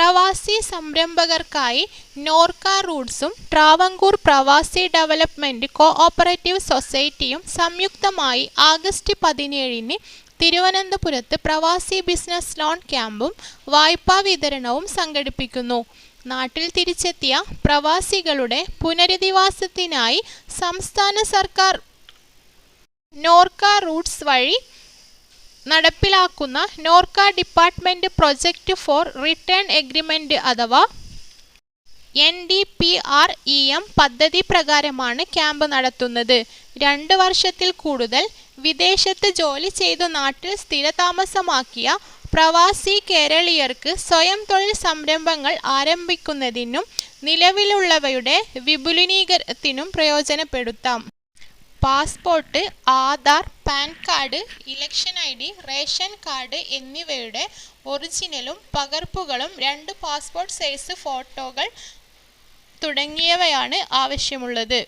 പ്രവാസി സംരംഭകർക്കായി നോർക്ക റൂട്ട്സും ട്രാവൻകൂർ പ്രവാസി development cooperative സൊസൈറ്റിയും സംയുക്തമായി ആഗസ്റ്റ് 17-ന് തിരുവനന്തപുരത്ത് പ്രവാസി ബിസിനസ് ലോൺ ക്യാമ്പും വായ്പാ വിതരണവും സംഘടിപ്പിക്കുന്നു. നാട്ടിൽ തിരിച്ചെത്തിയ പ്രവാസികളുടെ പുനരധിവാസത്തിനായി സംസ്ഥാന സർക്കാർ നോർക്ക റൂട്ട്സ് വഴി നടപ്പിലാക്കുന്ന Norka department project four return agreement അഥവാ NDPREM പദ്ധതി പ്രകാരമാണ് ക്യാമ്പ് നടത്തുന്നത്. 2 വർഷത്തിൽ കൂടുതൽ വിദേശത്ത് ജോലി ചെയ്തു നാട്ടിൽ സ്ഥിരതാമസമാക്കിയ പ്രവാസി കേരളീയർക്ക് സ്വയം തൊഴിൽ സംരംഭങ്ങൾ ആരംഭിക്കുന്നതിനും നിലവിലുള്ളവയുടെ വിപുലീകരണത്തിനും പ്രയോജനപ്പെടുത്താം. Passport, Aadhaar, pan card, election ID, ration card എന്നിവയുടെ ഒറിജിനലും പകർപ്പുകളും 2 പാസ്പോർട്ട് സൈസ് ഫോട്ടോകൾ തുടങ്ങിയവയാണ് ആവശ്യമുള്ളത്.